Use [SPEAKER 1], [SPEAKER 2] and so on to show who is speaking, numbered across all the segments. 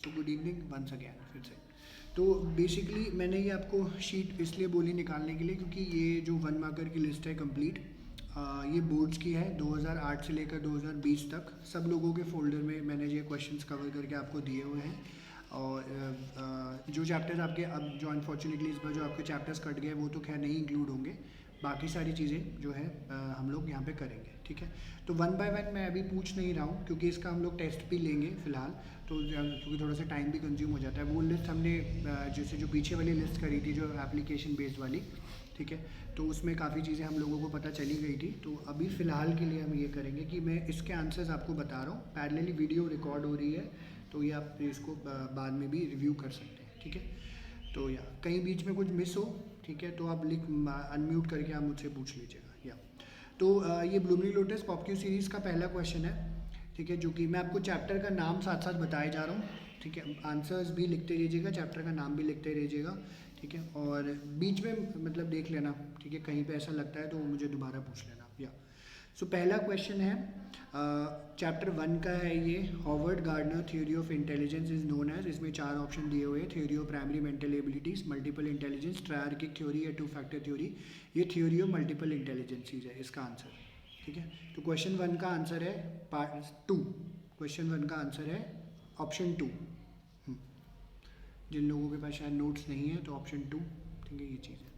[SPEAKER 1] तो good evening once again फिर से। तो बेसिकली मैंने ये आपको शीट इसलिए बोली निकालने के लिए क्योंकि ये जो 1 मार्कर की लिस्ट है कंप्लीट, ये बोर्ड्स की है 2008 से लेकर 2020 तक। सब लोगों के फोल्डर में मैंने ये क्वेश्चंस कवर करके आपको दिए हुए हैं। और जो चैप्टर्स आपके अब जो अनफॉर्चुनेटली इस बार जो आपके चैप्टर्स कट गए वो तो खैर नहीं इंक्लूड होंगे। बाकी सारी चीज़ें जो है हम लोग यहाँ पे करेंगे, ठीक है। तो 1 बाय 1 मैं अभी पूछ नहीं रहा हूँ क्योंकि इसका हम लोग टेस्ट भी लेंगे फ़िलहाल। तो क्योंकि थोड़ा सा टाइम भी कंज्यूम हो जाता है। वो लिस्ट हमने जैसे जो पीछे वाली लिस्ट करी थी जो एप्लीकेशन बेस्ड वाली, ठीक है, तो उसमें काफ़ी चीज़ें हम लोगों को पता चली गई थी। तो अभी फ़िलहाल के लिए हम ये करेंगे कि मैं इसके आंसर्स आपको बता रहा हूँ। पैरेलली वीडियो रिकॉर्ड हो रही है तो ये आप इसको बाद में भी रिव्यू कर सकते हैं, ठीक है। तो या कहीं बीच में कुछ मिस हो, ठीक है, तो आप लिख अनम्यूट करके आप मुझसे पूछ लीजिएगा। या तो ये blooming lotus pop Q series का पहला क्वेश्चन है, ठीक है, जो कि मैं आपको चैप्टर का नाम साथ साथ बताए जा रहा हूँ, ठीक है। आंसर्स भी लिखते रहिएगा, चैप्टर का नाम भी लिखते रहिएगा, ठीक है। और बीच में मतलब देख लेना, ठीक है, कहीं पे ऐसा लगता है तो मुझे दोबारा पूछ लेना। या सो पहला क्वेश्चन है चैप्टर 1 का है ये। Howard Gardner theory of intelligence is known as. इसमें 4 ऑप्शन दिए हुए हैं। Theory of primary mental abilities, multiple intelligence, triarchic theory या 2 फैक्टर थ्योरी। ये थ्योरी ऑफ मल्टीपल इंटेलिजेंसीज है इसका आंसर, ठीक है। तो क्वेश्चन 1 का आंसर है पार्ट 2। क्वेश्चन 1 का आंसर है ऑप्शन 2। जिन लोगों के पास शायद नोट्स नहीं है तो ऑप्शन 2, ठीक है, ये चीज़ है।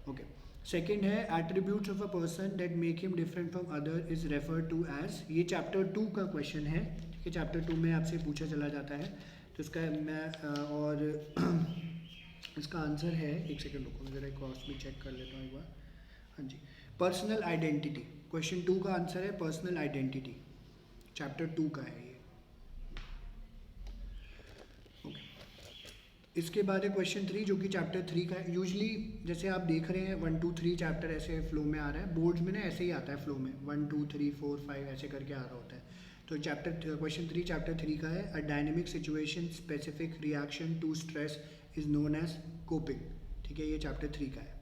[SPEAKER 1] ओके, सेकंड है attributes of a person that make him different from other is refer to as. ये चैप्टर 2 का क्वेश्चन है, ठीक है। चैप्टर 2 में आपसे पूछा चला जाता है तो इसका मैं और इसका आंसर है, एक सेकंड रुको मैं ज़रा क्रॉस भी चेक कर लेता हूँ एक बार। हाँ जी, पर्सनल आइडेंटिटी। क्वेश्चन 2 का आंसर है पर्सनल आइडेंटिटी, चैप्टर 2 का है ये। ओके, इसके बाद है क्वेश्चन 3 जो कि चैप्टर 3 का है। यूजली जैसे आप देख रहे हैं 1 2 3 चैप्टर ऐसे फ्लो में आ रहा है बोर्ड्स में ना, ऐसे ही आता है फ्लो में 1 2 3 4 5 ऐसे करके आ रहा होता है। तो चैप्टर क्वेश्चन 3 चैप्टर 3 का है। A dynamic situation specific reaction to stress is known as coping, ठीक है, ये चैप्टर 3 का है।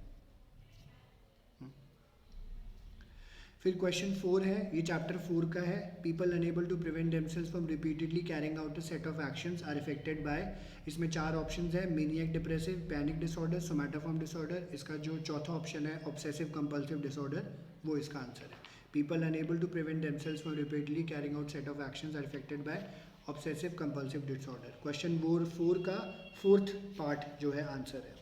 [SPEAKER 1] फिर क्वेश्चन 4 है, ये चैप्टर 4 का है। People unable to prevent themselves from repeatedly carrying out a set of actions are affected by. इसमें 4 ऑप्शंस है, maniac depressive, panic disorder, somatoform disorder. इसका जो चौथा ऑप्शन है ऑब्सेसिव कंपल्सिव डिसऑर्डर, वो इसका आंसर है। People unable to prevent themselves from repeatedly carrying out set of actions are affected by obsessive compulsive disorder. Question 4 का 4th part जो है आंसर है।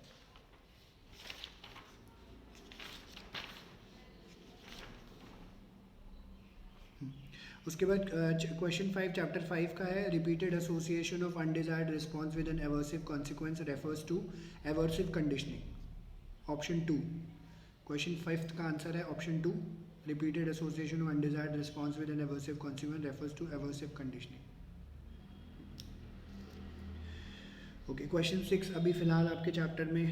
[SPEAKER 1] उसके बाद क्वेश्चन 5 चैप्टर 5 का है। Repeated association of undesired response with an aversive consequence refers to aversive conditioning, option 2। Question 5 का answer है option 2। Repeated association of undesired response with an aversive consequence refers to aversive conditioning. Okay, question 6 अभी फिलहाल आपके chapter में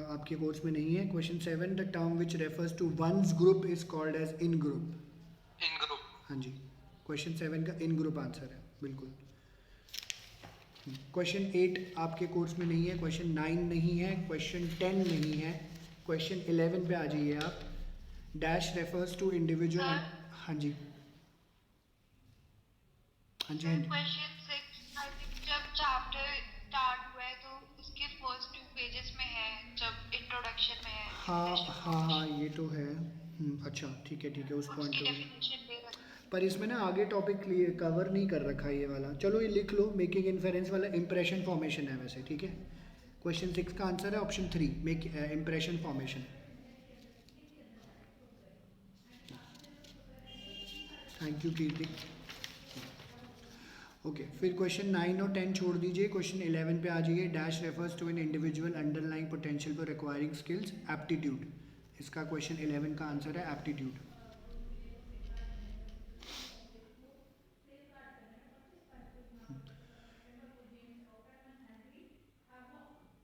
[SPEAKER 1] आपके course में नहीं है। Question 7 the term which refers to one's group is called as in group. In group, हाँ जी, क्वेश्चन 7 का इन ग्रुप आंसर है बिल्कुल। क्वेश्चन 8 आपके कोर्स में नहीं है। क्वेश्चन 9 नहीं है। क्वेश्चन 10 नहीं है। क्वेश्चन 11 पे आ जाइए आप। Dash refers to individual. हाँ जी, हाँ जी, हाँ जी।
[SPEAKER 2] क्वेश्चन 6 आई थिंक जब चैप्टर स्टार्ट हुआ है तो उसके फर्स्ट 2 पेजेस में है, जब इंट्रोडक्शन में है
[SPEAKER 1] हाँ
[SPEAKER 2] डेफिनेशन
[SPEAKER 1] हाँ हाँ,
[SPEAKER 2] ऑप्शन,
[SPEAKER 1] ये तो है। अच्छा, ठीक है, ठीक है, उस पॉइंट
[SPEAKER 2] उसकी
[SPEAKER 1] पे मुझे,
[SPEAKER 2] डेफिनेशन दे रखी
[SPEAKER 1] पर इसमें ना आगे टॉपिक कवर नहीं कर रखा है ये वाला। चलो ये लिख लो, मेकिंग इन्फेरेंस वाला इंप्रेशन फॉर्मेशन है वैसे, ठीक है। क्वेश्चन 6 का आंसर है option 3, make impression formation. Thank you Kirti. Okay, फिर क्वेश्चन 9 और 10 छोड़ दीजिए। क्वेश्चन 11 पे आ जाइए। Dash refers to an individual underlying potential for requiring skills aptitude. इसका क्वेश्चन 11 का आंसर है एप्टीट्यूड।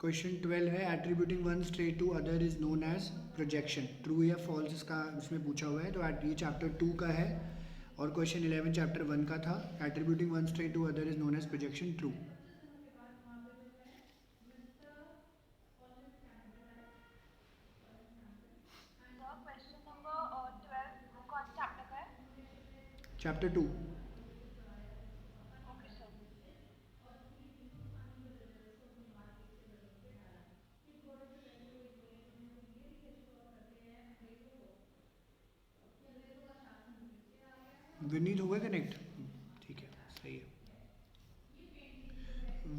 [SPEAKER 1] क्वेश्चन 12 है attributing one state to other is known as projection. True या फॉल्स इसका इसमें पूछा हुआ है। तो ये चैप्टर 2 का है और क्वेश्चन 11 चैप्टर 1 का था। Attributing one state to other is known as projection, true.
[SPEAKER 2] Sir question number 12 कौन चैप्टर का है?
[SPEAKER 1] चैप्टर 2।
[SPEAKER 2] Okay sir.
[SPEAKER 1] गया कनेक्ट? ठीक है, सही है।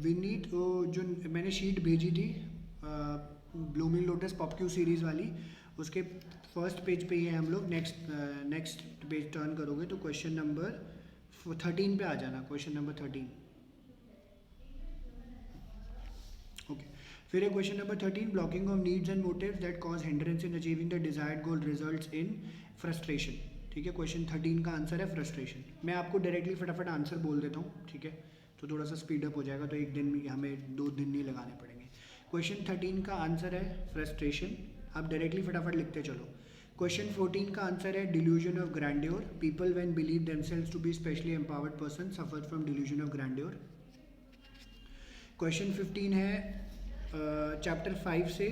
[SPEAKER 1] विनीत जो मैंने शीट भेजी थी ब्लूमिंग लोटस पॉपक्यू सीरीज़ वाली, उसके फर्स्ट पेज पे ही है हम लोग। नेक्स्ट पेज टर्न करोगे तो क्वेश्चन नंबर 13 पे आ जाना, क्वेश्चन नंबर 13। ओके, फिर है question number 13, blocking of needs and motives that cause hindrance in achieving the desired goal results in frustration. ठीक है, क्वेश्चन 13 का आंसर है फ्रस्ट्रेशन। मैं आपको डायरेक्टली फटाफट आंसर बोल देता हूँ, ठीक है, तो थोड़ा सा स्पीड अप हो जाएगा, तो एक दिन में हमें 2 दिन नहीं लगाने पड़ेंगे। क्वेश्चन 13 का आंसर है फ्रस्ट्रेशन, आप डायरेक्टली फटाफट लिखते चलो। क्वेश्चन 14 का आंसर है delusion of grandeur, people when believe themselves to be specially empowered person suffer from delusion of grandeur. Question 15 है चैप्टर 5 से,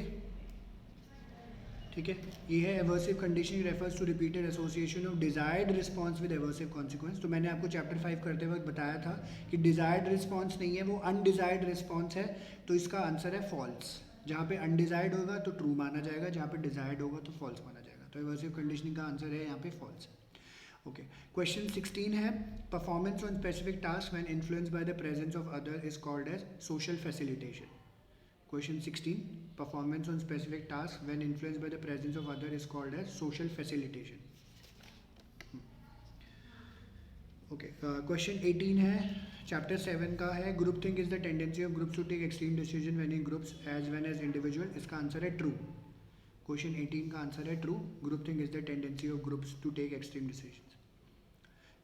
[SPEAKER 1] ठीक है, ये है aversive conditioning refers to repeated association of desired response with aversive consequence. तो मैंने आपको chapter 5 करते वक्त बताया था कि डिजायर्ड रिस्पॉन्स नहीं है, वो अनडिजायर्ड रिस्पॉन्स है, तो इसका आंसर है फॉल्स। जहाँ पे अनडिजायर्ड होगा तो ट्रू माना जाएगा, जहाँ पे डिजायर्ड होगा तो फॉल्स माना जाएगा, तो एवर्सिव कंडीशनिंग का आंसर है यहाँ पे फॉल्स। ओके, क्वेश्चन 16 है performance on specific task when influenced by the presence of other is called as social facilitation. Question 16, performance on specific task when influenced by the presence of other is called as social facilitation. Okay, question 18 है chapter 7 का है, group think is the tendency of groups to take extreme decision when in groups as well as individual। इसका answer है true। Question 18 का answer है true, group think is the tendency of groups to take extreme decisions।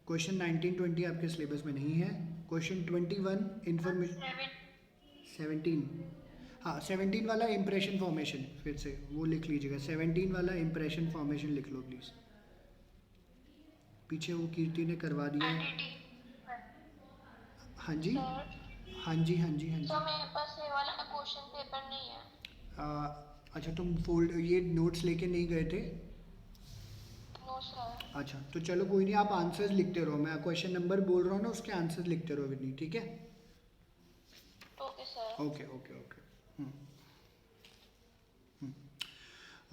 [SPEAKER 1] Question 19-20 आपके syllabus में नहीं है। Question 21 information 17, हाँ 17 वाला इम्प्रेशन फॉर्मेशन, फिर से वो लिख लीजिएगा, 17 वाला इम्प्रेशन फॉर्मेशन लिख लो प्लीज़, पीछे वो कीर्ति ने करवा दिया है। हाँ जी हाँ जी हाँ जी हाँ जी।
[SPEAKER 2] तो मेरे पास ये वाला क्वेश्चन पेपर नहीं है।
[SPEAKER 1] अच्छा, तुम फोल्ड ये नोट्स लेके नहीं गए थे?
[SPEAKER 2] No sir.
[SPEAKER 1] अच्छा, तो चलो कोई नहीं, आप आंसर्स लिखते रहो, मैं क्वेश्चन नंबर बोल रहा हूँ ना, उसके आंसर्स लिखते रहो विनीत, ठीक है?
[SPEAKER 2] Okay sir.
[SPEAKER 1] Okay okay okay.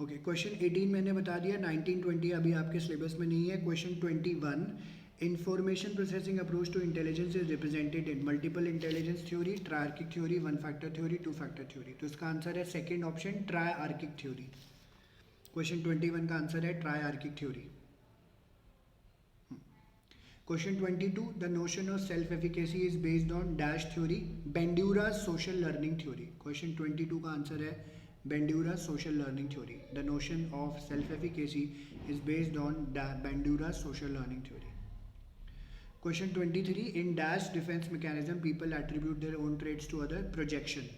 [SPEAKER 1] Okay, question 18 मैंने बता दिया, 19-20 अभी आपके सिलेबस में नहीं है। Question 21, information processing approach to intelligence is represented in multiple intelligence theory, triarchic theory, one factor theory, two factor theory. तो इसका आंसर है second option, triarchic theory. Question 21 का आंसर है triarchic theory. Question 22, the notion of self efficacy is based on dash theory, Bandura's social learning theory. Question 22 का answer है Bandura's social learning theory. The notion of self-efficacy is based on Bandura's social learning theory. Question 23, in dash defense mechanism, people attribute their own traits to other, projection.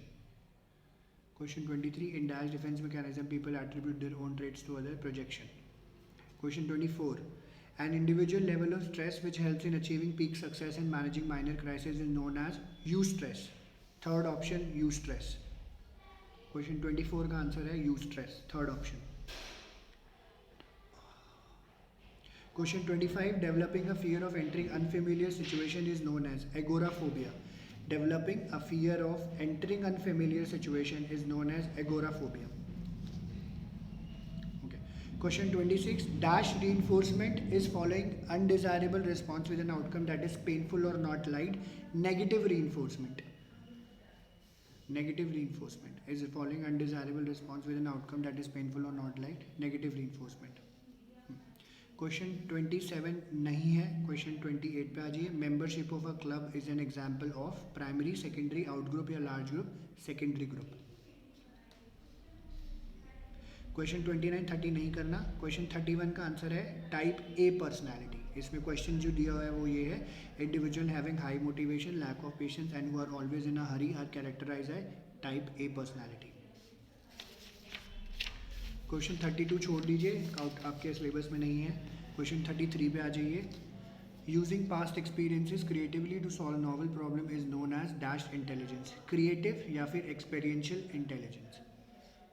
[SPEAKER 1] Question 23, in dash defense mechanism, people attribute their own traits to other, projection. Question 24, an individual level of stress which helps in achieving peak success and managing minor crises is known as eustress. Third option, eustress. Question 24 का answer है eustress, third option. Question 25, developing a fear of entering unfamiliar situation is known as agoraphobia. Developing a fear of entering unfamiliar situation is known as agoraphobia. Okay, question 26, dash reinforcement is following undesirable response with an outcome that is painful और not liked, negative reinforcement. Negative reinforcement is following undesirable response with an outcome that is painful or not liked, negative reinforcement। Question 27 नहीं है, question 28 पे आ जाइए। Membership of a club is an example of primary, secondary, out group या large group, secondary group. Question 29 30 नहीं करना। Question 31 का answer है टाइप ए पर्सनैलिटी। इसमें क्वेश्चन जो दिया हुआ है वो ये है, individual having high motivation, lack of patience and who are always in a hurry are characterise है टाइप ए पर्सनैलिटी। क्वेश्चन 32 छोड़ दीजिए, आपके सिलेबस में नहीं है। क्वेश्चन 33 पे आ जाइए। Using past experiences creatively to solve novel problem is known as dash intelligence, creative या फिर एक्सपीरियंशियल इंटेलिजेंस।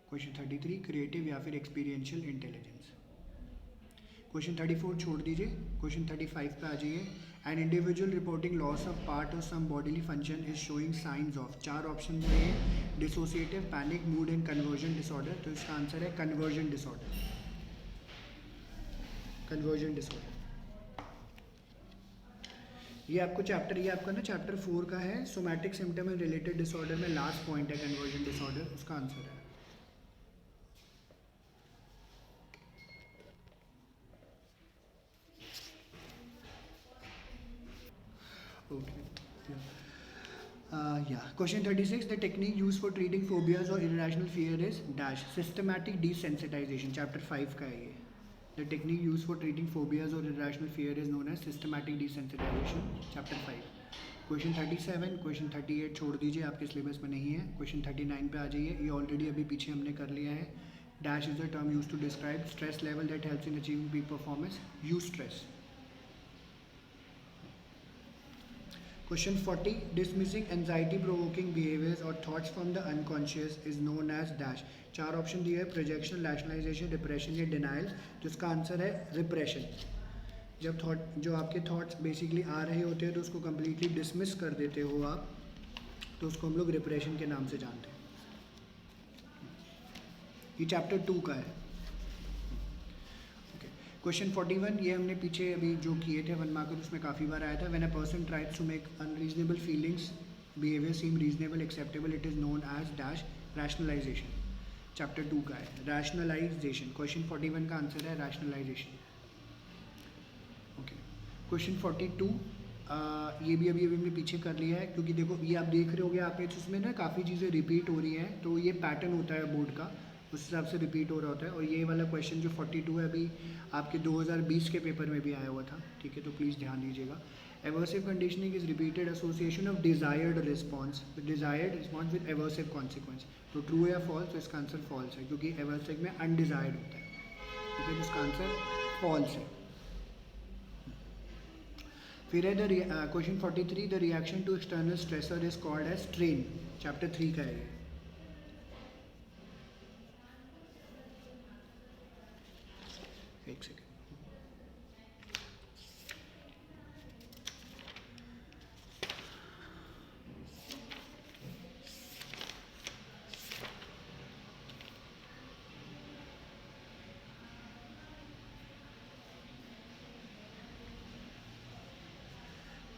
[SPEAKER 1] क्वेश्चन 33, क्रिएटिव या फिर एक्सपीरियंशियल इंटेलिजेंस। क्वेश्चन 34 छोड़ दीजिए। क्वेश्चन 35 पे आ जाइए। An individual reporting loss of part of some bodily function is showing signs of, चार ऑप्शन है, dissociative, panic, mood and conversion disorder. तो इसका आंसर है कन्वर्जन डिसऑर्डर, कन्वर्जन डिसऑर्डर। ये आपको चैप्टर, ये आपका ना चैप्टर 4 का है, somatic symptom and related disorder में लास्ट पॉइंट है कन्वर्जन डिसऑर्डर, उसका आंसर है। Okay question 36, the technique use for treating phobias और irrational fear is dash systematic desensitisation, chapter 5 का है ये। The technique use for treating phobias और irrational fear is known as systematic desensitisation, chapter 5। Question 37, question 38 छोड़ दीजिए, आपके syllabus में नहीं है। क्वेश्चन 39 पे आ जाइए, ये ऑलरेडी अभी पीछे हमने कर लिया है। Dash is the term use to describe stress level that helps in achieving peak performance, eustress. Question 40, dismissing anxiety provoking behaviors or thoughts from the unconscious is known as dash। चार option दिए है, projection, rationalisation, depression या denial. तो इसका answer है repression. जब thought, जो आपके थॉट्स बेसिकली आ रहे होते हैं तो उसको कम्प्लीटली डिसमिस कर देते हो आप, तो उसको हम लोग रिप्रेशन के नाम से जानते हैं। ये चैप्टर 2 का है। क्वेश्चन 41, ये हमने पीछे अभी जो किए थे 1 मार्कर, उसमें काफ़ी बार आया था। When a person tries to make unreasonable feelings behaviour seem reasonable acceptable, it is known as dash rationalisation, chapter 2 का है रैशनलाइजेशन। क्वेश्चन 41 का आंसर है रैशनलाइजेशन। ओके, क्वेश्चन 42, ये भी अभी हमने पीछे कर लिया है, क्योंकि देखो ये आप देख रहे होगे आप इसमें ना काफ़ी चीज़ें रिपीट हो रही हैं, तो ये पैटर्न होता है बोर्ड का, उस हिसाब से रिपीट हो रहा होता है। और ये वाला क्वेश्चन जो 42 है अभी आपके 2020 के पेपर में भी आया हुआ था, ठीक है, तो प्लीज़ ध्यान दीजिएगा। Aversive conditioning is repeated association of desired response with aversive consequence. तो ट्रू या फॉल्स, तो इसका आंसर फॉल्स है, क्योंकि एवर्सिव में अनडिजायर्ड होता है, ठीक है, तो इसका आंसर फॉल्स है। फिर है question 43, the reaction to external stressor is called as strain, chapter 3 का है ये। एक सेकेंड,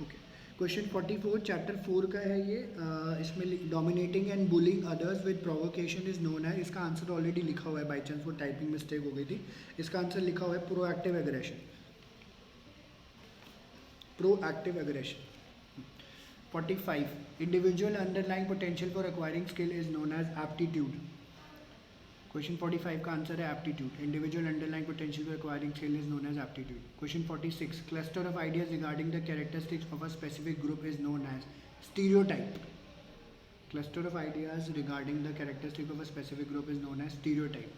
[SPEAKER 1] ओके। क्वेश्चन 44 चैप्टर 4 का है ये। इसमें dominating and bullying others with provocation is known है, इसका आंसर ऑलरेडी लिखा हुआ है, बाई चांस वो टाइपिंग मिस्टेक हो गई थी। इसका आंसर लिखा हुआ है proactive aggression, proactive aggression. 45, individual underlying potential for acquiring skill is known as aptitude. Question 45 का आंसर है aptitude, individual underlying potential for acquiring skill is known as aptitude. Question 46, cluster of ideas regarding the characteristics of a specific group is known as stereotype. Cluster of ideas regarding the characteristic of a specific group is known as stereotype.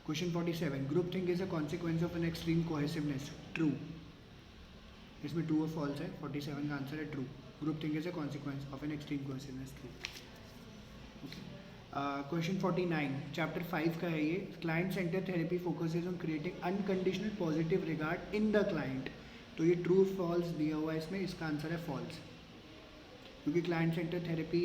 [SPEAKER 1] Question 47, group think is a consequence of an extreme cohesiveness, true. इसमें true और false है, 47 का answer है true, group think is a consequence of an extreme cohesiveness, true. Okay, question 49 chapter 5 का है ये। Client centre therapy focuses on creating unconditional positive regard in the client. तो ये ट्रू फॉल्स दिया हुआ है इसमें, इसका आंसर है फॉल्स, क्योंकि client centre therapy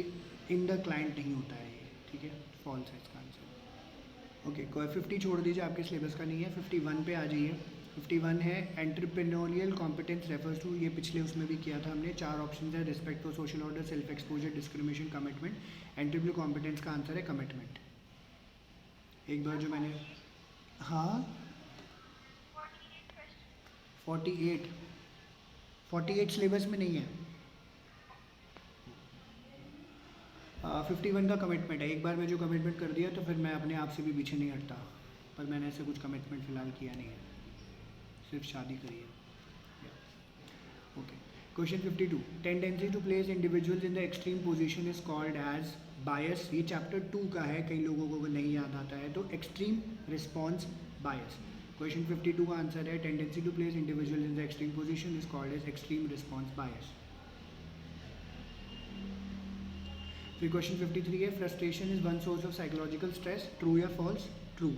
[SPEAKER 1] in the client नहीं होता है ये, ठीक है, फॉल्स है इसका आंसर। ओके, 50 छोड़ दीजिए, आपके सिलेबस का नहीं है। 51 पे आ जाइए। 51 है एंटरप्रेन्योरियल कॉम्पिटेंस रेफर्स टू, ये पिछले उसमें भी किया था हमने। 4 ऑप्शन है, respect for social order, self exposure, discrimination, commitment. Entrepreneur competence का आंसर है कमिटमेंट। एक बार जो मैंने, हाँ 48 सिलेबस में नहीं है। 51 का कमिटमेंट है। एक बार मैं जो कमिटमेंट कर दिया तो फिर मैं अपने आप से भी पीछे नहीं हटता, पर मैंने ऐसे कुछ कमिटमेंट फ़िलहाल किया नहीं है, सिर्फ शादी करी है। Okay, question 52 tendency to place individuals in the extreme position is called as bias. ये चैप्टर 2 का है, कई लोगों को नहीं याद आता है, तो एक्सट्रीम रिस्पॉन्स बायस। क्वेश्चन 52 का आंसर है tendency to place individual in the extreme position is called as extreme response bias. फिर क्वेश्चन 53 है frustration is one source of psychological stress, true या false, true.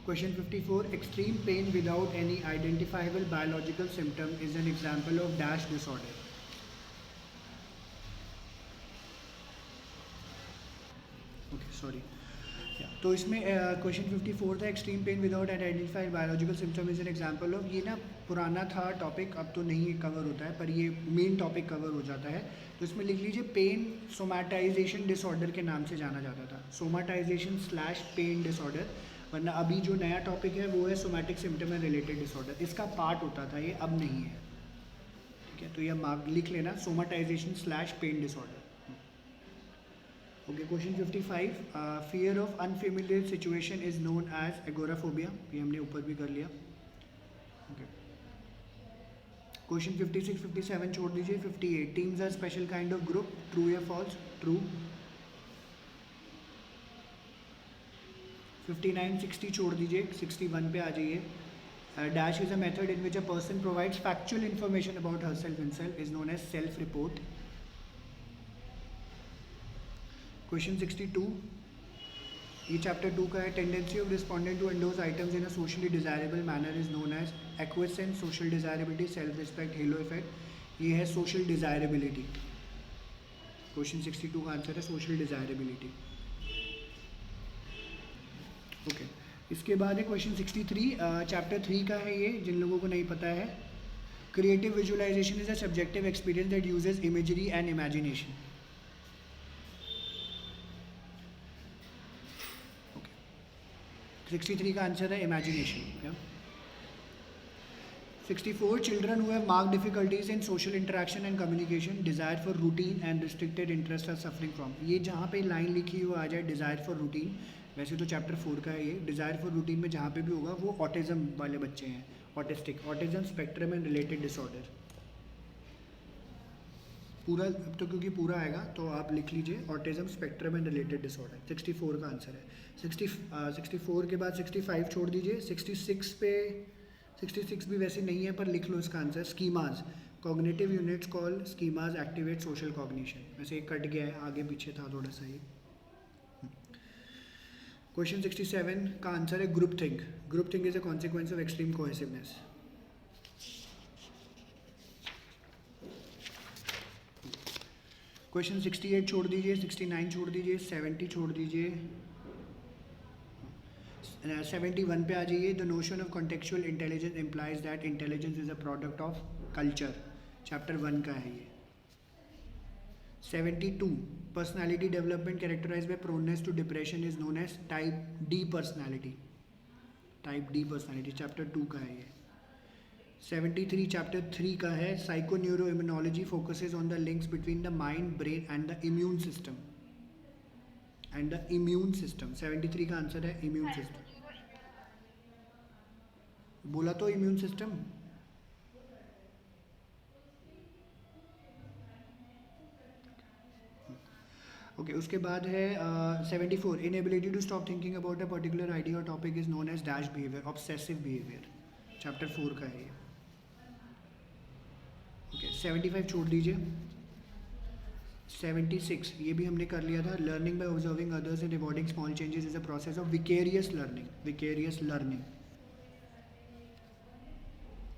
[SPEAKER 1] Question 54, extreme pain without any identifiable biological symptom is an example of dash disorder. Okay, sorry. तो इसमें question 54 था, extreme pain without identified biological symptom is an example of. ये ना पुराना था topic, अब तो नहीं कवर होता है, पर ये मेन टॉपिक कवर हो जाता है। तो इसमें लिख लीजिए पेन सोमैटाइजेशन डिसऑर्डर के नाम से जाना जाता था, सोमैटाइजेशन स्लैश पेन डिसऑर्डर। वरना अभी जो नया टॉपिक है वो है somatic symptom and related disorder, इसका पार्ट होता था ये, अब नहीं है। ठीक है, तो ये मार्क लिख लेना, somatisation slash pain disorder. Okay, question 55, fear of unfamiliar situation is known as agoraphobia. ये हमने ऊपर भी कर लिया। ओके, क्वेश्चन 56 57 छोड़ दीजिए। 58, teams are special kind of group, true या फॉल्स? ट्रू। 59 60 छोड़ दीजिए, 61 पे आ जाइए। Dash is a method in which a person provides factual information about herself himself, is known as self report. Question 62, ये chapter 2 का है। Tendency of respondent to endorse items in a socially desirable manner is known as acquiescence, social desirability, self respect, halo effect. ये है social desirability. Question 62 का answer है social desirability. Okay, इसके बाद है क्वेश्चन 63, चैप्टर 3 का है ये, जिन लोगों को नहीं पता है। Creative visualisation is a subjective experience that uses imagery and imagination. 63 का आंसर है imagination. 64, children who have marked difficulties in social interaction and communication, desire for routine and restricted interest are suffering from. ये जहाँ पे line लिखी हुई आ जाए Dzire for routine, वैसे तो चैप्टर 4 का है ये। डिजायर फॉर रूटीन में जहाँ पे भी होगा वो ऑटिज्म वाले बच्चे हैं, autistic, autism spectrum and related disorder. पूरा अब तो क्योंकि पूरा आएगा तो आप लिख लीजिए autism spectrum and related disorder. 64 का आंसर है। 64 के बाद 65 छोड़ दीजिए। 66 पे 66 भी वैसे नहीं है, पर लिख लो इसका answer. Schemas, cognitive units call schemas activate social cognition. वैसे एक कट गया है, आगे पीछे था थोड़ा सा ये। क्वेश्चन 67 का आंसर है group think. Group think is a consequence of extreme cohesiveness. Question 68 छोड़ दीजिए, 69 छोड़ दीजिए, 70 छोड़ दीजिए, 71 पे आ जाइए। The notion of contextual intelligence implies that intelligence is a product of culture. Chapter 1 का है ये। 72, personality development characterise by proneness to depression is known as type D personality. Type D personality chapter 2 का है ये। 73 chapter 3 का है। Psychoneuroimmunology focuses on the links between the mind, brain and the immune system. 73 का answer है immune system. बोला तो immune system. Okay, उसके बाद है 74, inability to stop thinking about a particular idea or topic is known as dash behaviour, obsessive behaviour. Chapter 4 का है ये। ओके, 75 छोड़ दीजिए। 76, ये भी हमने कर लिया था। Learning by observing others and rewarding small changes is a process of vicarious learning. Vicarious learning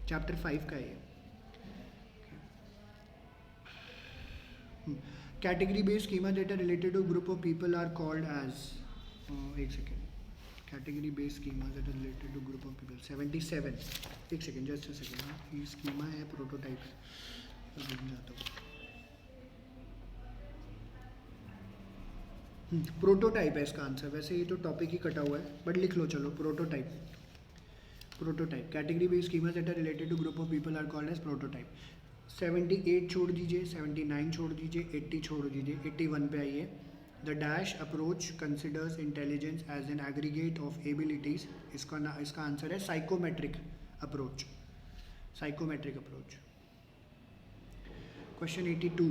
[SPEAKER 1] chapter 5 का है। Category based schema that are related to group of people are called as, एक second, category based schema that are related to group of people. 77, एक second, just a second. हाँ, ये schema है, prototype है, तो भूल जाता हूँ। प्रोटोटाइप है इसका आंसर। वैसे ये तो टॉपिक ही कटा हुआ है, बट लिख लो चलो, prototype. Prototype, category based schema that are related to group of people are called as prototype. 78 छोड़ दीजिए, 79 छोड़ दीजिए, 80 छोड़ दीजिए, 81 पे आइए। The dash approach considers intelligence as an aggregate of abilities. इसका आंसर है psychometric approach. Psychometric approach. Question 82,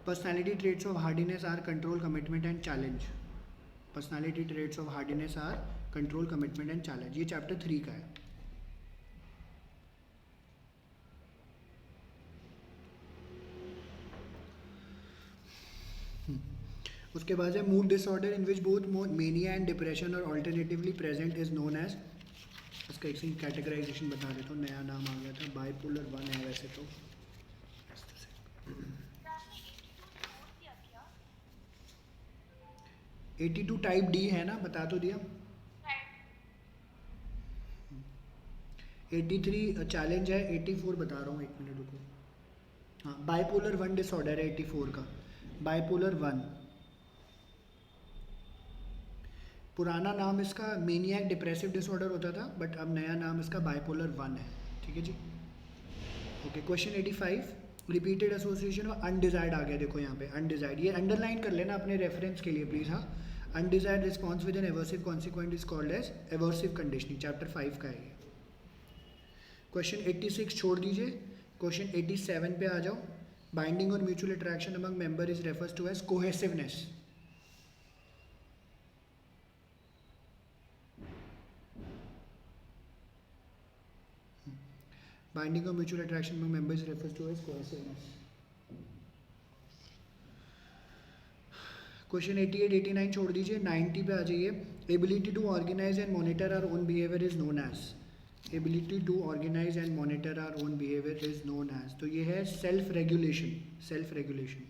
[SPEAKER 1] personality traits of hardiness are control, commitment and challenge. Personality traits of hardiness are control, commitment and challenge. ये chapter 3 का है। उसके बाद है mood disorder in which both mania and depression are alternatively present is known as. इसका एक categorisation बता देता हूँ, नया नाम आ गया था, बाइपोलर 1 है वैसे तो। 82 टाइप डी है ना, बता तो दिया।
[SPEAKER 2] Right.
[SPEAKER 1] 83 चैलेंज है, 84 बता रहा हूँ, एक मिनट रुको। हाँ, बाइपोलर 1 डिसऑर्डर है 84 का, बाइपोलर 1। पुराना नाम इसका मेनियक डिप्रेसिव डिसऑर्डर होता था, बट अब नया नाम इसका बाइपोलर 1 है, ठीक है जी। ओके, क्वेश्चन 85, रिपीटेड एसोसिएशन और अनडिजायर्ड आ गया, देखो यहाँ पे अनडिजायर्ड, ये अंडरलाइन कर लेना अपने रेफरेंस के लिए प्लीज़। हाँ, undesired response with an aversive consequent is called as aversive conditioning, chapter 5 का है ये। क्वेश्चन 86 छोड़ दीजिए, क्वेश्चन 87 पे आ जाओ। Binding or mutual attraction among member is refers to as cohesiveness. Binding or mutual attraction among members refers to as cohesiveness. Question 88 89 छोड़ दीजिए, 90 पे आ जाइए। Ability to organise and monitor our own behaviour is known as. Ability to organise and monitor our own behaviour is known as, तो ये है self regulation, self regulation,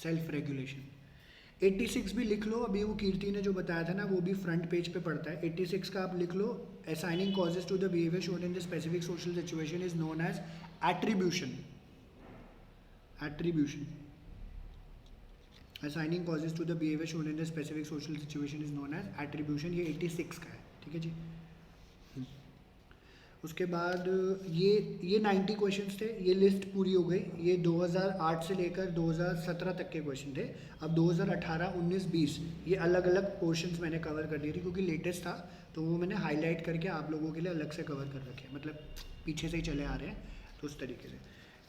[SPEAKER 1] self regulation. 86 भी लिख लो, अभी वो कीर्ति ने जो बताया था ना, वो भी फ्रंट पेज पे पड़ता है। 86 का आप लिख लो, assigning causes to the behaviour shown in the specific social situation is known as attribution, attribution. Assigning causes to the behavior shown in the specific social situation is known as attribution, ये 86 का है, ठीक है जी। उसके बाद ये 90 questions थे, ये लिस्ट पूरी हो गई। ये 2008 से लेकर 2017 तक के क्वेश्चन थे। अब 2018, 19, 20 ये अलग अलग पोर्शंस मैंने कवर कर दिए थे, क्योंकि लेटेस्ट था तो वो मैंने हाईलाइट करके आप लोगों के लिए अलग से कवर कर रखे हैं, मतलब पीछे से ही चले आ रहे हैं, तो उस तरीके से,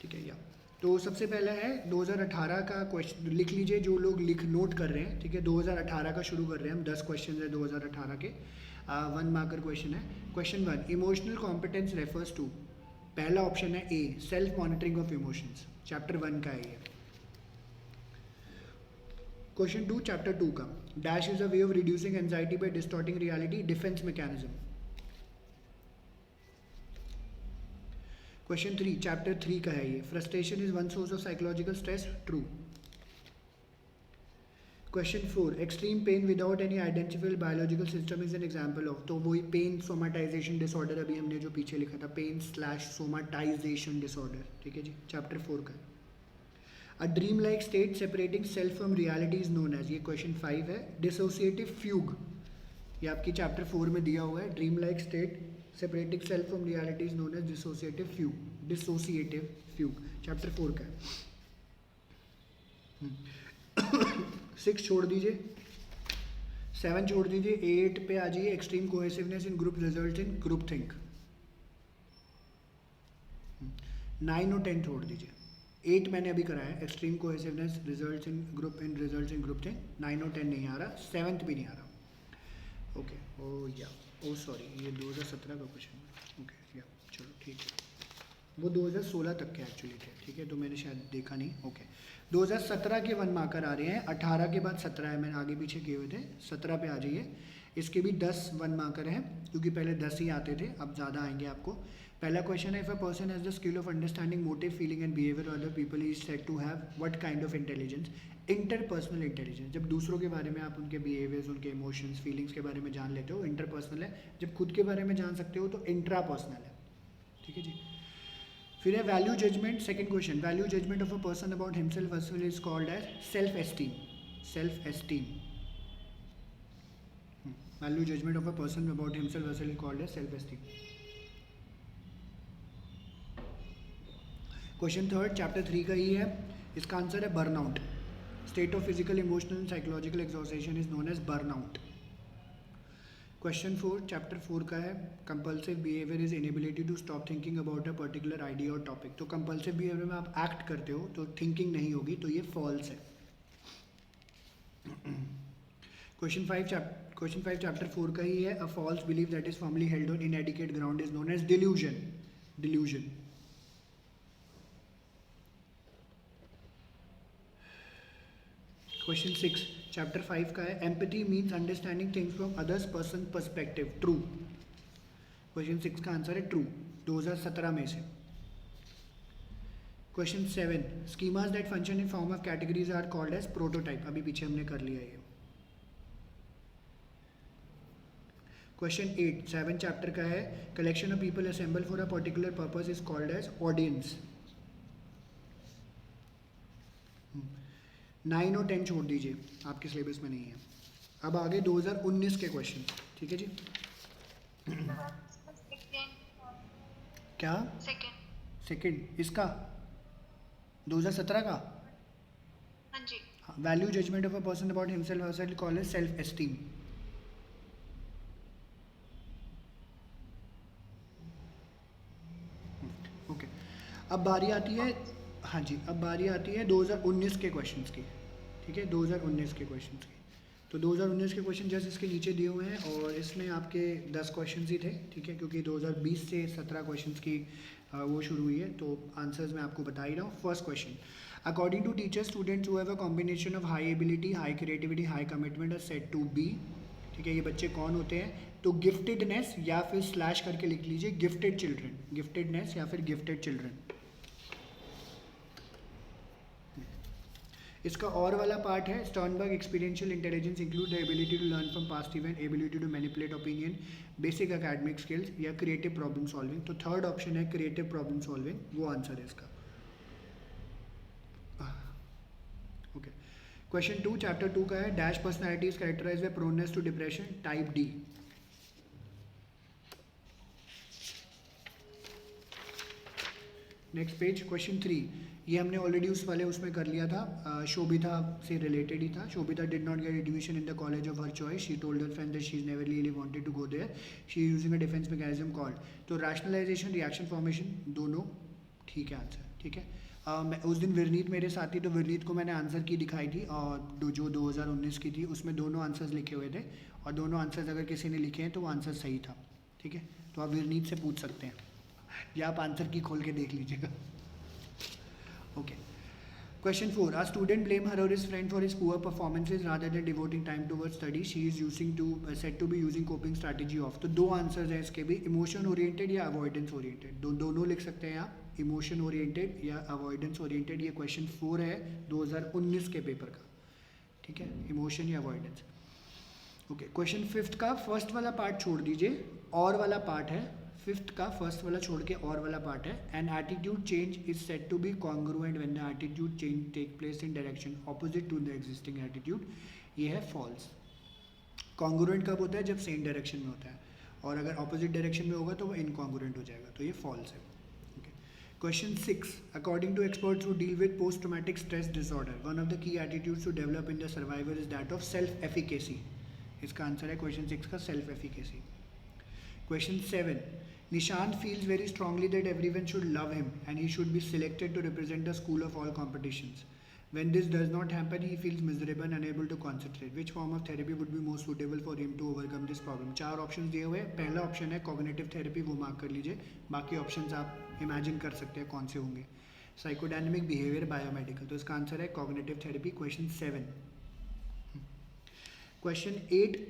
[SPEAKER 1] ठीक है। या तो सबसे पहला है 2018 का क्वेश्चन, लिख लीजिए जो लोग नोट कर रहे हैं, ठीक है। 2018 का शुरू कर रहे हैं हम, 10 क्वेश्चन है 2018 के, 1 मार्कर क्वेश्चन है। Question 1, emotional competence refers to, पहला ऑप्शन है A, self monitoring of emotions, chapter 1 का है ये। क्वेश्चन 2, चैप्टर 2 का, dash is a way of reducing anxiety by distorting reality, defence mechanism. Question 3, chapter 3 का है ये, frustration is one source of psychological stress, true. Question 4, extreme pain without any identifiable biological system is an example of, तो वही pen somatisation disorder, अभी हमने जो पीछे लिखा था, पेन / सोमाटाइजेशन डिसऑर्डर, ठीक है जी, चैप्टर 4 का। A dream like state separating self from reality is known as, ये क्वेश्चन 5 है। डिसोसिएटिव फ्यूग, ये आपकी चैप्टर 4 में दिया हुआ है, dream like state separating self from reality is known as dissociative fugue, dissociative fugue, chapter 4 का है। 6 छोड़ दीजिए, 7 छोड़ दीजिए, 8 पे आ जाइए, extreme cohesiveness in group result in group think. 9 और 10 छोड़ दीजिए, 8 मैंने अभी कराया, extreme cohesiveness result in group think, 9 और 10 नहीं आ रहा, 7th भी नहीं आ रहा। ओके, ओ सॉरी, ये 2017 का क्वेश्चन है, ओके, या चलो ठीक है, वो 2016 तक के एक्चुअली थे, ठीक है, तो मैंने शायद देखा नहीं। ओके, 2017 के 1 मार्कर आ रहे हैं, 18 के बाद 17 है, मैंने आगे पीछे किए हुए थे, 17 पे आ जाइए। इसके भी 10 1 मार्कर हैं, क्योंकि पहले 10 ही आते थे, अब ज़्यादा आएंगे आपको। पहला क्वेश्चन है, if a person has the skill of understanding motive, feeling and behaviour of other people, is said to have what kind of intelligence, interpersonal intelligence. जब दूसरों के बारे में आप उनके बिहेवियर्स, उनके इमोशंस, फीलिंग्स के बारे में जान लेते हो, इंटरपर्सनल है। जब खुद के बारे में जान सकते हो तो इंट्रापर्सनल है, ठीक है जी। फिर है value judgement, second question, value judgement of a person about himself versus is called as self esteem, self esteem. Value judgement of a person about himself versus is called as self esteem. Question 3, chapter 3 का ही है, इसका answer है burnout, state of physical, emotional and psychological exhaustion is known as burnout. Question 4, chapter 4 का है, compulsive behaviour is inability to stop thinking about a particular idea or topic. तो compulsive behaviour में आप एक्ट करते हो तो thinking नहीं होगी, तो ये फॉल्स है। क्वेश्चन 5, चैप्टर 4 का ही है, a false belief that is formally held on inadequate ground is known as delusion, delusion. Question 6, chapter 5 का है, empathy means understanding things from others person perspective, true. Question 6 का आंसर है true, 2017 में से। Question 7, schemas that function in form of categories are called as prototype, अभी पीछे हमने कर लिया ये। क्वेश्चन 8 7 चैप्टर का है, collection of people assemble for a particular purpose is called as audience. 9 और 10 छोड़ दीजिए, आपके सिलेबस में नहीं है। अब आगे 2019 के क्वेश्चन, ठीक है जी। क्या सेकंड इसका 2017 का?
[SPEAKER 2] हाँ जी।
[SPEAKER 1] Value judgement of a person about himself herself called as self esteem. Okay, अब बारी आती है, हाँ जी, अब बारी आती है 2019 के क्वेश्चंस की, ठीक है, 2019 के क्वेश्चंस की। तो 2019 के क्वेश्चन जस्ट इसके नीचे दिए हुए हैं और इसमें आपके 10 क्वेश्चंस ही थे, ठीक है, क्योंकि 2020 से 17 क्वेश्चंस की वो शुरू हुई है, तो आंसर्स मैं आपको बता ही रहा हूँ। First question, according to teachers students who have a combination of high ability, high creativity, high commitment are said to be, ठीक है, ये बच्चे कौन होते हैं? तो गिफ्टेडनेस या फिर स्लैश करके लिख लीजिए गिफ्टेड चिल्ड्रन, गिफ्टेडनेस या फिर गिफ्टेड चिल्ड्रन। इसका और वाला पार्ट है, Sternberg experiential intelligence include the ability to learn from past event, ability to manipulate opinion, basic academic skills या क्रिएटिव प्रॉब्लम सॉल्विंग। तो थर्ड ऑप्शन है क्रिएटिव प्रॉब्लम सॉल्विंग, वो आंसर है इसका। ओके, क्वेश्चन 2 चैप्टर 2 का है, dash personality is characterised by proneness to depression, type D. Next page, question 3, ये हमने ऑलरेडी उस वाले उसमें कर लिया था, शोभिता से रिलेटेड ही था। Shobhita did not get admission in the college of her choice, she told her friend that she is never really wanted to go there, she is using a defence mechanism called. तो rationalisation, reaction formation, दोनों ठीक है answer, ठीक है। मैं उस दिन विरनीत मेरे साथ थी, तो विरनीत को मैंने आंसर की दिखाई थी और जो 2019 की थी उसमें दोनों आंसर्स लिखे हुए थे, और दोनों आंसर्स अगर किसी ने लिखे हैं तो वो आंसर सही था, ठीक है। तो आप विरनीत से पूछ सकते हैं या आप आंसर की खोल के देख लीजिएगा। Okay, question 4, a student blame her or his friend for his poor performances rather than devoting time towards study. She is using to said to be using coping strategy of। तो दो answers हैं इसके भी, emotion oriented या avoidance oriented, दोनों लिख सकते हैं आप, इमोशन ओरिएंटेड या अवॉइडेंस ओरिएंटेड। ये क्वेश्चन 4 है 2019 के पेपर का, ठीक है, इमोशन या अवॉइडेंस। ओके, क्वेश्चन 5 का फर्स्ट वाला पार्ट छोड़ दीजिए, और वाला पार्ट है, 5th का फर्स्ट वाला छोड़ के और वाला पार्ट है। An attitude change is said to be congruent when the attitude change take place in direction opposite to the existing attitude, ये है फॉल्स। कॉन्ग्रुएंट कब होता है? जब सेम डायरेक्शन में होता है, और अगर ऑपोजिट डायरेक्शन में होगा तो वो इनकॉन्ग्रुएंट हो जाएगा, तो ये फॉल्स है। Question 6, according to experts who deal with post traumatic stress disorder, one of the key attitudes to develop in the survivor is that of self efficacy. इसका आंसर है क्वेश्चन 6 का self efficacy. Question 7, Nishant feels very strongly that everyone should love him and he should be selected to represent the school of all competitions. When this does not happen, he feels miserable and unable to concentrate. Which form of therapy would be most suitable for him to overcome this problem? 4 options दिए हुए हैं, पहला option है cognitive therapy, वो mark कर लीजिए, बाकी options आप इमेजिन कर सकते हैं कौन से होंगे। साइकोडायनेमिक, बिहेवियर, बायोमेडिकल, तो इसका आंसर है कॉग्निटिव थेरेपी, क्वेश्चन 7। क्वेश्चन 8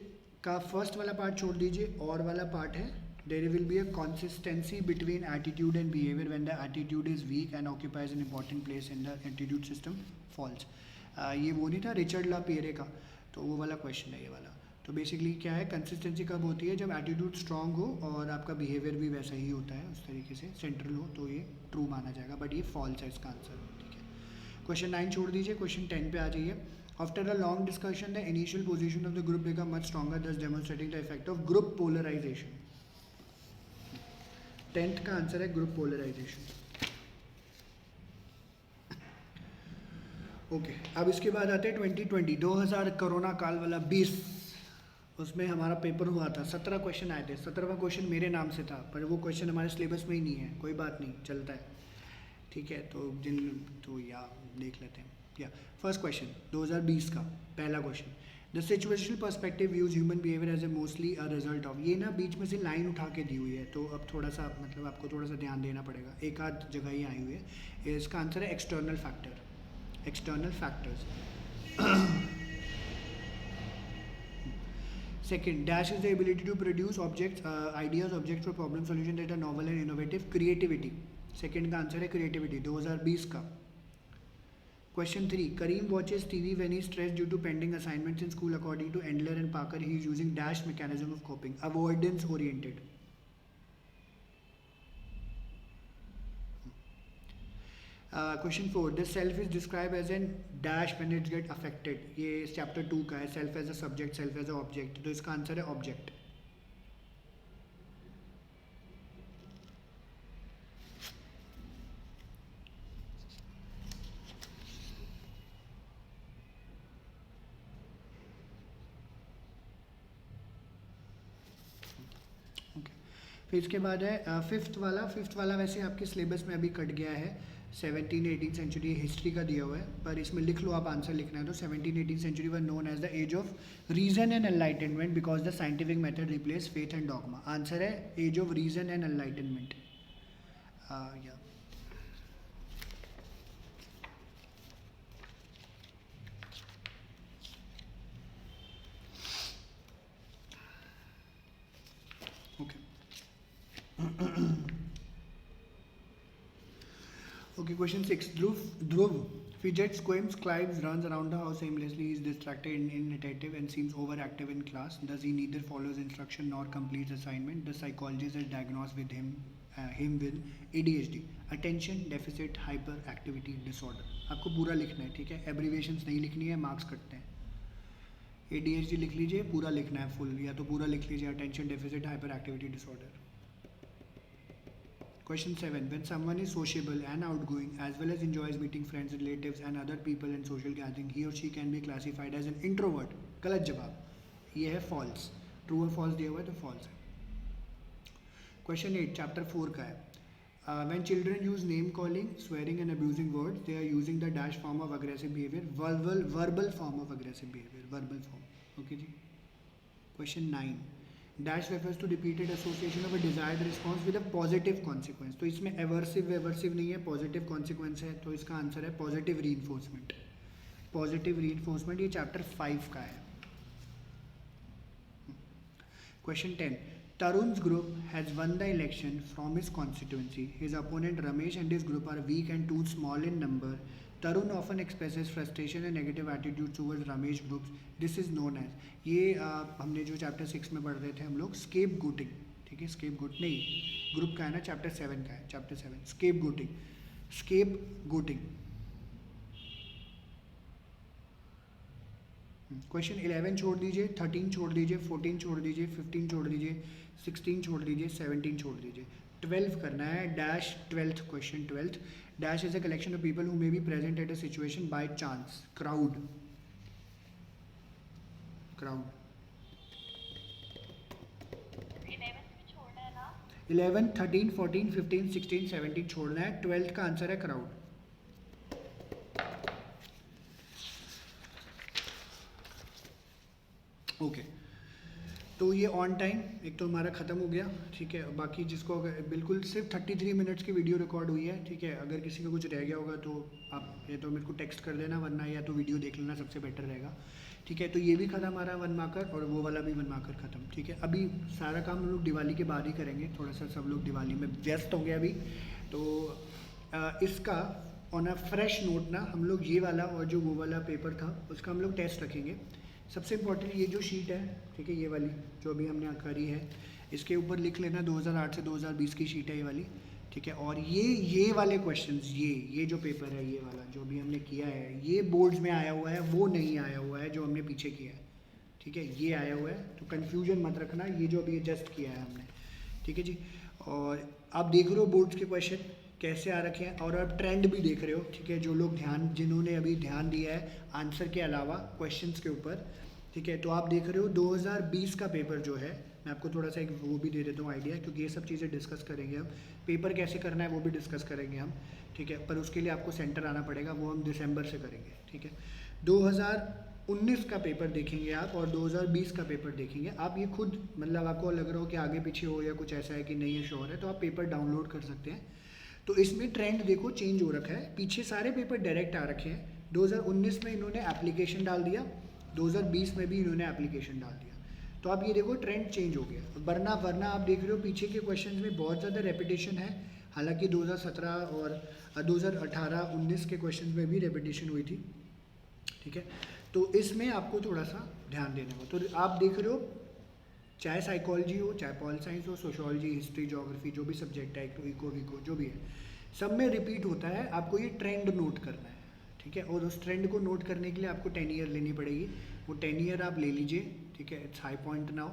[SPEAKER 1] का फर्स्ट वाला पार्ट छोड़ दीजिए, और वाला पार्ट है, there will be a consistency between attitude and behavior when the attitude is weak and occupies an important place in the attitude system, false। ये वो नहीं था रिचर्ड ला पियरे का, तो वो वाला क्वेश्चन है ये वाला। तो बेसिकली क्या है, कंसिस्टेंसी कब होती है? जब एटीट्यूड स्ट्रांग हो और आपका बिहेवियर भी वैसा ही होता है, उस तरीके से सेंट्रल हो, तो ये ट्रू माना जाएगा, बट ये फॉल्स है इसका आंसर, ठीक है। क्वेश्चन 9 छोड़ दीजिए, क्वेश्चन 10 पे आ जाइए। After a long discussion the initial position of the group become much stronger, thus demonstrating the effect of group polarisation. 10th का आंसर है ग्रुप पोलराइजेशन। ओके, अब इसके बाद आते हैं 2020, 2000 कोरोना काल वाला 20, उसमें हमारा पेपर हुआ था, 17 क्वेश्चन आए थे। 17वां क्वेश्चन मेरे नाम से था, पर वो क्वेश्चन हमारे सिलेबस में ही नहीं है, कोई बात नहीं, चलता है, ठीक है। तो या देख लेते हैं, या फर्स्ट क्वेश्चन 2020 का पहला question, the situational perspective views human behaviour as a mostly a result of, ये ना बीच में से लाइन उठा के दी हुई है, तो अब थोड़ा सा मतलब आपको थोड़ा सा ध्यान देना पड़ेगा, एक आध जगह ही आई हुई है। इसका आंसर है external factor, external factors. Second, dash is the ability to produce objects, ideas, objects for problem solution that are novel and innovative, creativity. Second का आंसर है क्रिएटिविटी, 2020 का। Question 3. Kareem watches TV when he is stressed due to pending assignments in school. According to Endler and Parker, he is using dash mechanism of coping. Avoidance oriented. Question 4. The self is described as an dash when it get affected. ये chapter 2 का है. Self as a subject, self as a object. तो इसका answer है object. फिर इसके बाद है फिफ्थ वाला वैसे आपके सिलेबस में अभी कट गया है. 17-18 सेंचुरी हिस्ट्री का दिया हुआ है, पर इसमें लिख लो आप, आंसर लिखना है तो 17-18 century were known as the age of reason and enlightenment because the scientific method replace faith and dogma. Answer है age of reason and enlightenment. या Okay, question 6. Dhruv fidgets, squirms, climbs, runs around the house aimlessly. He is distracted and inattentive and seems overactive in class. Thus, he neither follows instruction nor completes assignment. The psychologist has diagnosed with him with ADHD, attention deficit hyperactivity disorder. आपको पूरा लिखना है, ठीक है, abbreviations नहीं लिखनी है, marks कटते हैं. ADHD लिख लीजिए, पूरा लिखना है फुल, या तो पूरा लिख लीजिए attention deficit hyperactivity disorder. Question 7. When someone is sociable and outgoing as well as enjoys meeting friends, relatives and other people in social gathering, he or she can be classified as an introvert. गलत जवाब, ये है false. True और false दिया हुआ है तो false है. Question 8. Chapter 4 का है. When children use name calling, swearing and abusing words, they are using the dash form of aggressive behavior. Verbal form of aggressive behavior. Verbal form. Okay ji. Question 9. Dash refers to repeated association of a desired response with a positive consequence. तो इसमें aversive नहीं है, positive consequence है, तो इसका answer है positive reinforcement. Positive reinforcement ये chapter 5 का है. Question 10. Tarun's group has won the election from his constituency. His opponent Ramesh and his group are weak and too small in number. Tarun often expresses frustration and negative attitude towards Ramesh groups. This is known as, ये हमने जो chapter 6 में पढ़ रहे थे हम लोग, escape गोटिंग. ठीक है, स्केप गोट नहीं, ग्रुप का है ना, चैप्टर 7 का है, चैप्टर 7 स्केप गोटिंग. स्केप गोटिंग. क्वेश्चन 11 छोड़ दीजिए, 13 छोड़ दीजिए, 14 छोड़ दीजिए, 15 छोड़ दीजिए, 16 छोड़ दीजिए, 17 छोड़ दीजिए. 12 करना है. Dash 12th question 12th. Dash is a collection of people who may be present at a situation by chance. Crowd. 11, 13, 14, 15, 16, 17 छोड़ना है. 12th का आंसर है crowd. ओके, तो ये ऑन टाइम एक तो हमारा ख़त्म हो गया. ठीक है, बाकी जिसको बिल्कुल सिर्फ 33 मिनट्स की वीडियो रिकॉर्ड हुई है. ठीक है, अगर किसी का कुछ रह गया होगा तो आप ये तो मेरे को टेक्स्ट कर देना, वरना या तो वीडियो देख लेना, सबसे बेटर रहेगा. ठीक है, तो ये भी ख़त्म हमारा 1 मार्कर और वो वाला भी 1 मार्कर ख़त्म. ठीक है, अभी सारा काम हम लोग दिवाली के बाद ही करेंगे. थोड़ा सा सब लोग दिवाली में व्यस्त होंगे अभी, तो इसका ऑन अ फ्रेश नोट ना हम लोग ये वाला और जो वो वाला पेपर था उसका हम लोग टेस्ट रखेंगे. सबसे इम्पोर्टेंट ये जो शीट है, ठीक है, ये वाली जो अभी हमने करी है, इसके ऊपर लिख लेना 2008 से 2020 की शीट है ये वाली. ठीक है, और ये वाले क्वेश्चंस, ये जो पेपर है, ये वाला जो अभी हमने किया है, ये बोर्ड्स में आया हुआ है, वो नहीं आया हुआ है जो हमने पीछे किया है. ठीक है, ये आया हुआ है, तो कन्फ्यूजन मत रखना, ये जो अभी एडजस्ट किया है हमने. ठीक है जी, और आप देख रहे हो बोर्ड्स के क्वेश्चन कैसे आ रखे हैं, और आप ट्रेंड भी देख रहे हो. ठीक है, जो लोग जिन्होंने अभी ध्यान दिया है आंसर के अलावा क्वेश्चंस के ऊपर. ठीक है, तो आप देख रहे हो 2020 का पेपर जो है, मैं आपको थोड़ा सा एक वो भी दे देता हूँ आइडिया, क्योंकि ये सब चीज़ें डिस्कस करेंगे हम. पेपर कैसे करना है वो भी डिस्कस करेंगे हम. ठीक है, पर उसके लिए आपको सेंटर आना पड़ेगा, वो हम दिसंबर से करेंगे. ठीक है, 2019 का पेपर देखेंगे आप और 2020 का पेपर देखेंगे आप. ये खुद मतलब आपको लग रहा हो कि आगे पीछे हो या कुछ ऐसा है कि नहीं है श्योर है, तो आप पेपर डाउनलोड कर सकते हैं. तो इसमें ट्रेंड देखो चेंज हो रखा है, पीछे सारे पेपर डायरेक्ट आ रखे हैं. 2019 में इन्होंने एप्लीकेशन डाल दिया, 2020 में भी इन्होंने एप्लीकेशन डाल दिया. तो आप ये देखो ट्रेंड चेंज हो गया. वरना आप देख रहे हो पीछे के क्वेश्चन में बहुत ज़्यादा रेपिटेशन है, हालांकि 2017 और 2018-19 के क्वेश्चन में भी रेपिटेशन हुई थी, ठीक है। तो इसमें आपको थोड़ा सा ध्यान देना होगा। तो आप देख रहे हो, चाहे साइकोलॉजी हो, चाहे पॉल साइंस हो, सोशोलॉजी, हिस्ट्री, ज्योग्राफी, जो भी सब्जेक्ट है, इको विको जो भी है, सब में रिपीट होता है। आपको ये ट्रेंड नोट करना है, ठीक है। और उस ट्रेंड को नोट करने के लिए आपको 10 ईयर लेनी पड़ेगी। वो 10 ईयर आप ले लीजिए, ठीक है। इट्स हाई पॉइंट नाउ,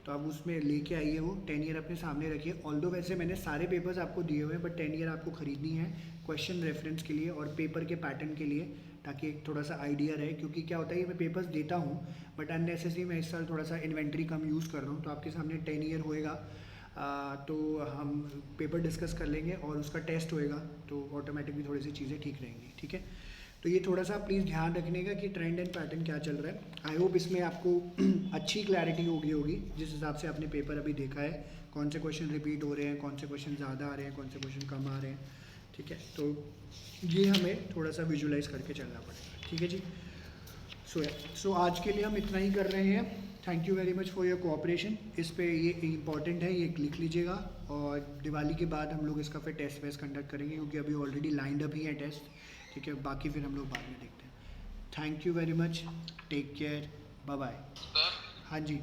[SPEAKER 1] तो आप उसमें लेके आइए, वो 10 ईयर अपने सामने रखिए। ऑल्दो वैसे मैंने सारे पेपर्स आपको दिए हुए हैं, बट 10 ईयर आपको खरीदनी है क्वेश्चन रेफरेंस के लिए और पेपर के पैटर्न के लिए, ताकि एक थोड़ा सा आइडिया रहे। क्योंकि क्या होता है, ये मैं पेपर्स देता हूँ बट अननेसेसरी मैं इस साल थोड़ा सा इन्वेंट्री कम यूज़ कर रहा हूँ। तो आपके सामने 10 ईयर होएगा, तो हम पेपर डिस्कस कर लेंगे और उसका टेस्ट होएगा, तो ऑटोमेटिकली थोड़ी सी चीज़ें ठीक रहेंगी, ठीक है। तो ये थोड़ा सा प्लीज़ ध्यान रखने का कि ट्रेंड एंड पैटर्न क्या चल रहा है। आई होप इसमें आपको अच्छी क्लैरिटी होगी जिस हिसाब से आपने पेपर अभी देखा है, कौन से क्वेश्चन रिपीट हो रहे हैं, कौन से क्वेश्चन ज़्यादा आ रहे हैं, कौन से क्वेश्चन कम आ रहे हैं, ठीक है। तो ये हमें थोड़ा सा विजुलाइज करके चलना पड़ेगा, ठीक है जी। सो आज के लिए हम इतना ही कर रहे हैं। Thank you very much for your cooperation. इस पे ये इंपॉर्टेंट है, ये लिख लीजिएगा। और दिवाली के बाद हम लोग इसका फिर टेस्ट वेस्ट कंडक्ट करेंगे, क्योंकि अभी ऑलरेडी लाइंड अप ही है टेस्ट, ठीक है। बाकी फिर हम लोग बाद में देखते हैं। Thank you very much, take care, bye bye. हाँ जी।